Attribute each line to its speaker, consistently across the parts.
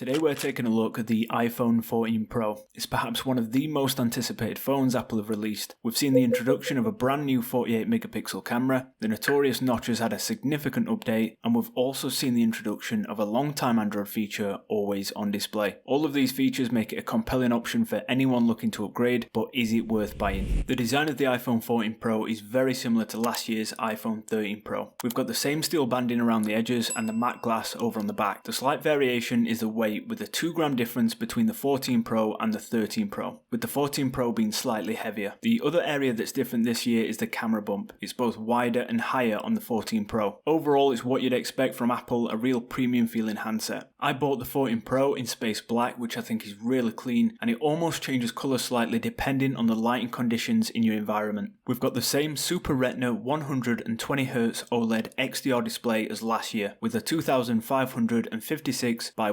Speaker 1: Today we're taking a look at the iPhone 14 Pro. It's perhaps one of the most anticipated phones Apple have released. We've seen the introduction of a brand new 48 megapixel camera, the notorious notch has had a significant update, and we've also seen the introduction of a long-time Android feature, Always on Display. All of these features make it a compelling option for anyone looking to upgrade, but is it worth buying? The design of the iPhone 14 Pro is very similar to last year's iPhone 13 Pro. We've got the same steel banding around the edges and the matte glass over on the back. The slight variation is the weight, with a 2 gram difference between the 14 Pro and the 13 Pro, with the 14 Pro being slightly heavier. The other area that's different this year is the camera bump. It's both wider and higher on the 14 Pro. Overall, it's what you'd expect from Apple, a real premium feeling handset. I bought the 14 Pro in space black, which I think is really clean, and it almost changes colour slightly depending on the lighting conditions in your environment. We've got the same Super Retina 120Hz OLED XDR display as last year, with a 2556 by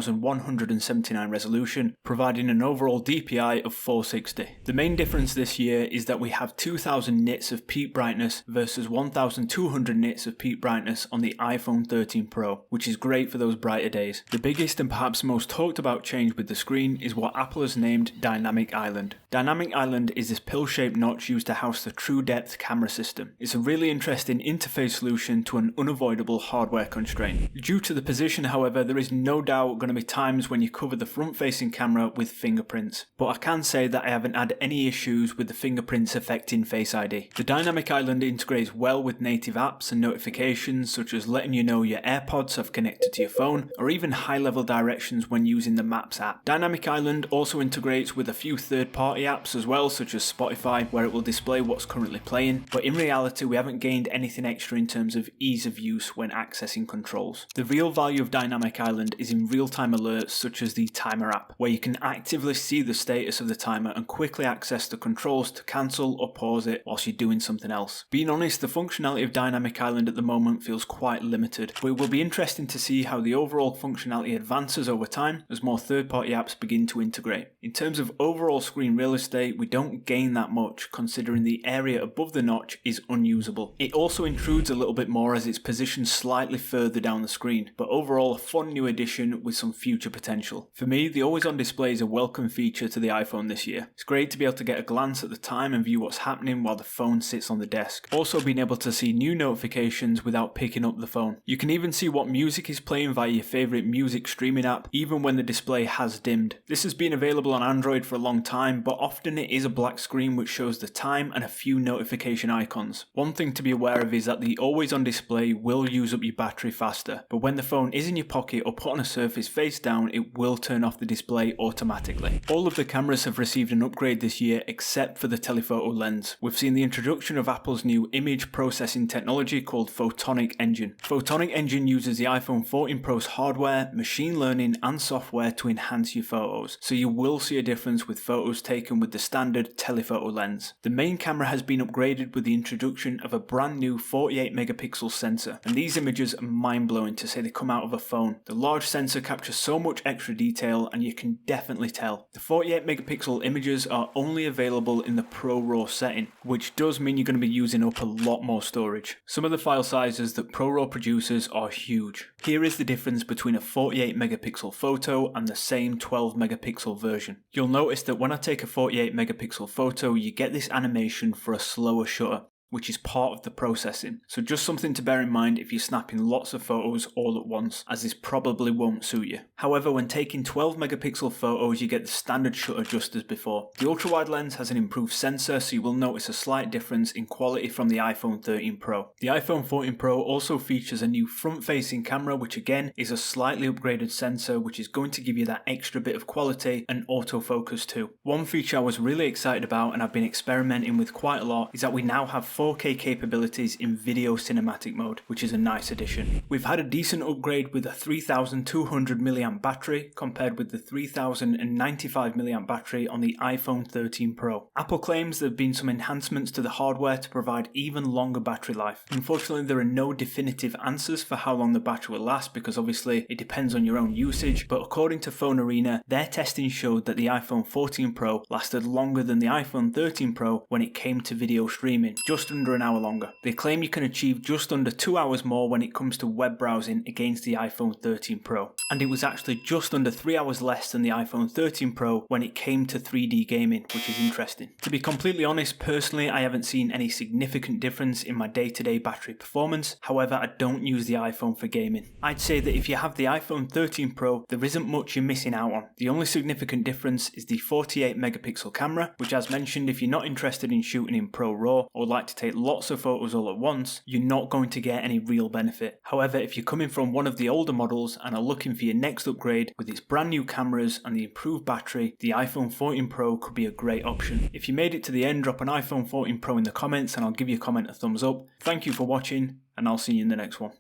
Speaker 1: 1179 resolution, providing an overall DPI of 460. The main difference this year is that we have 2000 nits of peak brightness versus 1200 nits of peak brightness on the iPhone 13 Pro, which is great for those brighter days. The biggest and perhaps most talked about change with the screen is what Apple has named Dynamic Island. Dynamic Island is this pill-shaped notch used to house the True Depth camera system. It's a really interesting interface solution to an unavoidable hardware constraint. Due to the position, however, there is no doubt going to be times when you cover the front-facing camera with fingerprints, but I can say that I haven't had any issues with the fingerprints affecting Face ID. The Dynamic Island integrates well with native apps and notifications, such as letting you know your AirPods have connected to your phone, or even high-level directions when using the Maps app. Dynamic Island also integrates with a few third-party apps as well, such as Spotify, where it will display what's currently playing, but in reality we haven't gained anything extra in terms of ease of use when accessing controls. The real value of Dynamic Island is in real-time alerts such as the Timer app, where you can actively see the status of the timer and quickly access the controls to cancel or pause it whilst you're doing something else. Being honest, the functionality of Dynamic Island at the moment feels quite limited, but it will be interesting to see how the overall functionality advances over time as more third-party apps begin to integrate. In terms of overall screen real estate, we don't gain that much considering the area above the notch is unusable. It also intrudes a little bit more as it's positioned slightly further down the screen, but overall a fun new addition with some future potential. For me, the always on display is a welcome feature to the iPhone this year. It's great to be able to get a glance at the time and view what's happening while the phone sits on the desk. Also being able to see new notifications without picking up the phone. You can even see what music is playing via your favourite music streaming app, even when the display has dimmed. This has been available on Android for a long time, but often it is a black screen which shows the time and a few notification icons. One thing to be aware of is that the always on display will use up your battery faster, but when the phone is in your pocket or put on a surface face down, it will turn off the display automatically. All of the cameras have received an upgrade this year except for the telephoto lens. We've seen the introduction of Apple's new image processing technology called Photonic Engine. Photonic Engine uses the iPhone 14 Pro's hardware, machine learning and software to enhance your photos, so you will see a difference with photos taken with the standard telephoto lens. The main camera has been upgraded with the introduction of a brand new 48 megapixel sensor, and these images are mind-blowing to say they come out of a phone. The large sensor captures so much extra detail and you can definitely tell. The 48 megapixel images are only available in the Pro RAW setting, which does mean you're going to be using up a lot more storage. Some of the file sizes that Pro RAW produces are huge. Here is the difference between a 48 megapixel photo and the same 12 megapixel version. You'll notice that when I take a 48 megapixel photo, you get this animation for a slower shutter, which is part of the processing. So just something to bear in mind if you're snapping lots of photos all at once, as this probably won't suit you. However, when taking 12 megapixel photos, you get the standard shutter just as before. The ultra-wide lens has an improved sensor, so you will notice a slight difference in quality from the iPhone 13 Pro. The iPhone 14 Pro also features a new front-facing camera, which again is a slightly upgraded sensor, which is going to give you that extra bit of quality and autofocus too. One feature I was really excited about and I've been experimenting with quite a lot is that we now have 4K capabilities in video cinematic mode, which is a nice addition. We've had a decent upgrade with a 3200 mAh battery compared with the 3095 mAh battery on the iPhone 13 Pro. Apple claims there have been some enhancements to the hardware to provide even longer battery life. Unfortunately, there are no definitive answers for how long the battery will last because obviously it depends on your own usage, but according to Phone Arena, their testing showed that the iPhone 14 Pro lasted longer than the iPhone 13 Pro when it came to video streaming, just just under an hour longer. They claim you can achieve just under 2 hours more when it comes to web browsing against the iPhone 13 Pro. And it was actually just under 3 hours less than the iPhone 13 Pro when it came to 3D gaming, which is interesting. To be completely honest, personally I haven't seen any significant difference in my day-to-day battery performance. However, I don't use the iPhone for gaming. I'd say that if you have the iPhone 13 Pro, there isn't much you're missing out on. The only significant difference is the 48 megapixel camera, which, as mentioned, if you're not interested in shooting in Pro RAW or like to take lots of photos all at once, you're not going to get any real benefit. However, if you're coming from one of the older models and are looking for your next upgrade with its brand new cameras and the improved battery, the iPhone 14 Pro could be a great option. If you made it to the end, drop an iPhone 14 Pro in the comments and I'll give your comment a thumbs up. Thank you for watching, and I'll see you in the next one.